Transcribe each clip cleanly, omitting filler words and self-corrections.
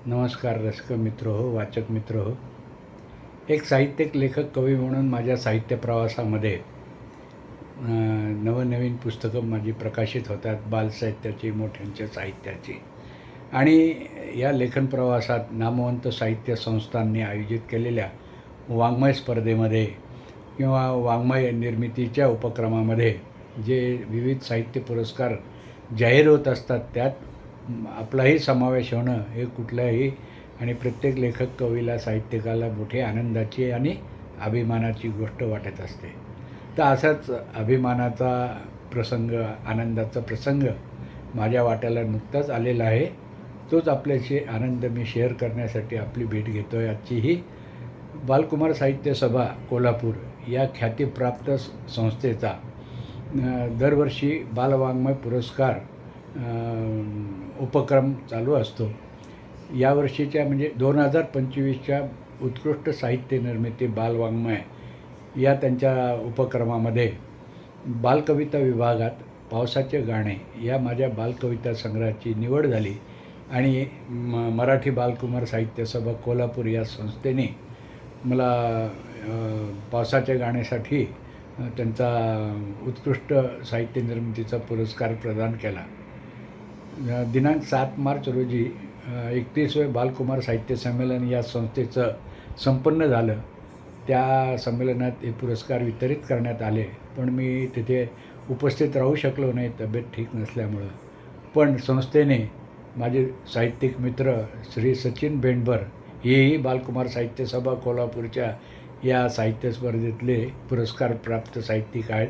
नमस्कार रसिक मित्र हो, वाचक मित्र हो. एक साहित्यिक लेखक कवी म्हणून माझ्या साहित्य प्रवासामध्ये नवनवीन पुस्तकं माझी प्रकाशित होतात, बालसाहित्याची, मोठ्यांच्या साहित्याची. आणि या लेखन प्रवासात नामवंत साहित्य संस्थांनी आयोजित केलेल्या वाङ्मय स्पर्धेमध्ये किंवा वाङ्मय निर्मितीच्या उपक्रमामध्ये जे विविध साहित्य पुरस्कार जाहीर होत असतात, त्यात आपलाही समावेश होणं हे कुठल्याही आणि प्रत्येक लेखक, कवीला, साहित्यिकाला मोठी आनंदाची आणि अभिमानाची गोष्ट वाटत असते. तर असाच अभिमानाचा प्रसंग, आनंदाचा प्रसंग माझ्या वाट्याला नुकताच आलेला आहे. तोच आपल्याशी आनंद मी शेअर करण्यासाठी आपली भेट घेतो आहे. आजची ही बालकुमार साहित्य सभा कोल्हापूर या ख्यातीप्राप्त संस्थेचा दरवर्षी बालवाङ्मय पुरस्कार उपक्रम चालू असतो. यावर्षीच्या म्हणजे 2025च्या उत्कृष्ट साहित्य निर्मिती बालवाङ्मय या त्यांच्या उपक्रमामध्ये बालकविता विभागात पावसाचे गाणे या माझ्या बालकविता संग्रहाची निवड झाली आणि मराठी बालकुमार साहित्य सभा कोल्हापूर या संस्थेने मला पावसाच्या गाण्यासाठी त्यांचा उत्कृष्ट साहित्य निर्मितीचा पुरस्कार प्रदान केला. दिनांक 7 मार्च रोजी 31वे बालकुमार साहित्य संमेलन या संस्थेचं संपन्न झालं. त्या संमेलनात हे पुरस्कार वितरित करण्यात आले, पण मी तिथे उपस्थित राहू शकलो नाही, तब्येत ठीक नसल्यामुळं. पण संस्थेने माझे साहित्यिक मित्र श्री सचिन बेंडभर, हेही बालकुमार साहित्य सभा कोल्हापूरच्या या साहित्य स्पर्धेतले पुरस्कार प्राप्त साहित्यिक आहेत.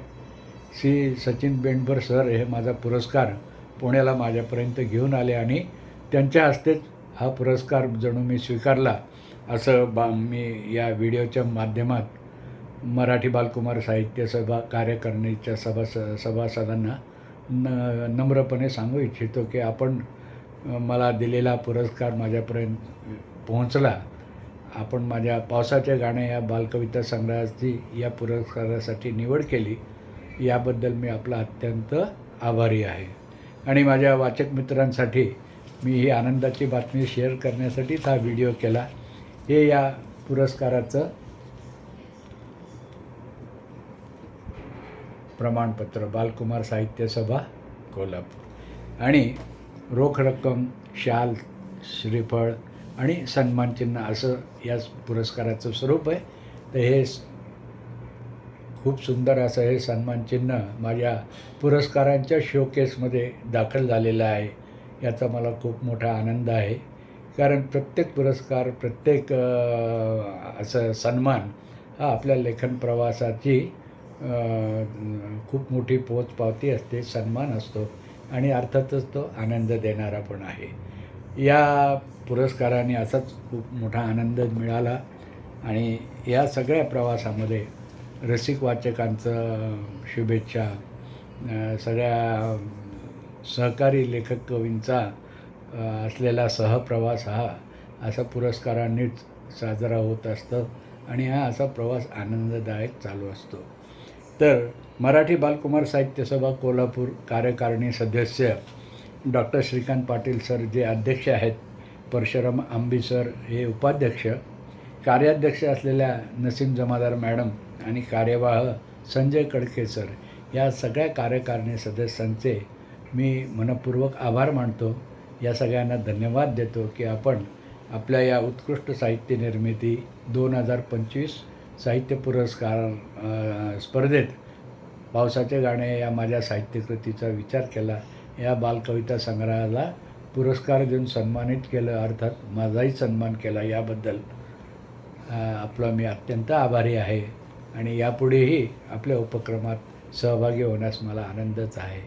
श्री सचिन बेंडभर सर हे माझा पुरस्कार पुण्याला माझ्यापर्यंत घेऊन आले आणि त्यांच्या हस्तेच हा पुरस्कार जणू मी स्वीकारला असं मी या व्हिडिओच्या माध्यमात मराठी बालकुमार साहित्य सभा कार्यकारिणीच्या सभासदांना नम्रपणे सांगू इच्छितो की आपण मला दिलेला पुरस्कार माझ्यापर्यंत पोहोचला. आपण माझ्या पावसाच्या गाणे या बालकविता संग्रहाची या पुरस्कारासाठी निवड केली, याबद्दल मी आपला अत्यंत आभारी आहे. आणि माझ्या वाचक मित्रांसाठी मी ही आनंदाची बातमी शेअर करण्यासाठीच हा व्हिडिओ केला. हे या पुरस्काराचं प्रमाणपत्र बालकुमार साहित्य सभा कोल्हापूर आणि रोख रक्कम, शाल, श्रीफळ आणि सन्मानचिन्ह असं या पुरस्काराचं स्वरूप आहे. तर हे खूप सुंदर असं हे सन्मानचिन्ह माझ्या पुरस्कारांच्या शोकेसमध्ये दाखल झालेलं आहे. याचा मला खूप मोठा आनंद आहे, कारण प्रत्येक पुरस्कार, प्रत्येक असं सन्मान हा आपल्या लेखन प्रवासाची खूप मोठी पोचपावती असते, सन्मान असतो आणि अर्थातच तो आनंद देणारा पण आहे. या पुरस्काराने असाच खूप मोठा आनंद मिळाला आणि या सगळ्या प्रवासामध्ये रसिक वाचकांचं शुभेच्छा, सगळ्या सहकारी लेखक कवींचा असलेला सहप्रवास हा असा पुरस्कारांनीच साजरा होत असतं आणि हा असा प्रवास आनंददायक चालू असतो. तर मराठी बालकुमार साहित्य सभा कोल्हापूर कार्यकारिणी सदस्य डॉक्टर श्रीकांत पाटील सर जे अध्यक्ष आहेत, परशुराम आंबी सर हे उपाध्यक्ष, कार्याध्यक्ष असलेल्या नसीम जमादार मॅडम आणि कार्यवाह संजय कडके सर, या सगळ्या कार्यकारिणी सदस्यांचे मी मनपूर्वक आभार मानतो. या सगळ्यांना धन्यवाद देतो की आपण आपल्या या उत्कृष्ट साहित्य निर्मिती 2025 साहित्य पुरस्कार स्पर्धेत पावसाचे गाणे या माझ्या साहित्यकृतीचा विचार केला, या बालकविता संग्रहाला पुरस्कार देऊन सन्मानित केलं, अर्थात माझाही सन्मान केला. याबद्दल आपला मी अत्यंत आभारी आहे आणि यापुढेही आपल्या उपक्रमात सहभागी होण्यास मला आनंदच आहे.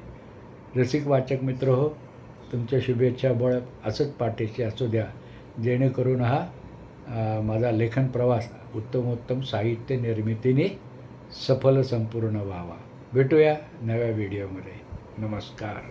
रसिक वाचक मित्र हो, तुमच्या शुभेच्छा बळ असंच पाठीशी असू द्या, जेणेकरून हा माझा लेखन प्रवास उत्तमोत्तम साहित्य निर्मितीने सफल संपूर्ण व्हावा. भेटूया नव्या व्हिडिओमध्ये. नमस्कार.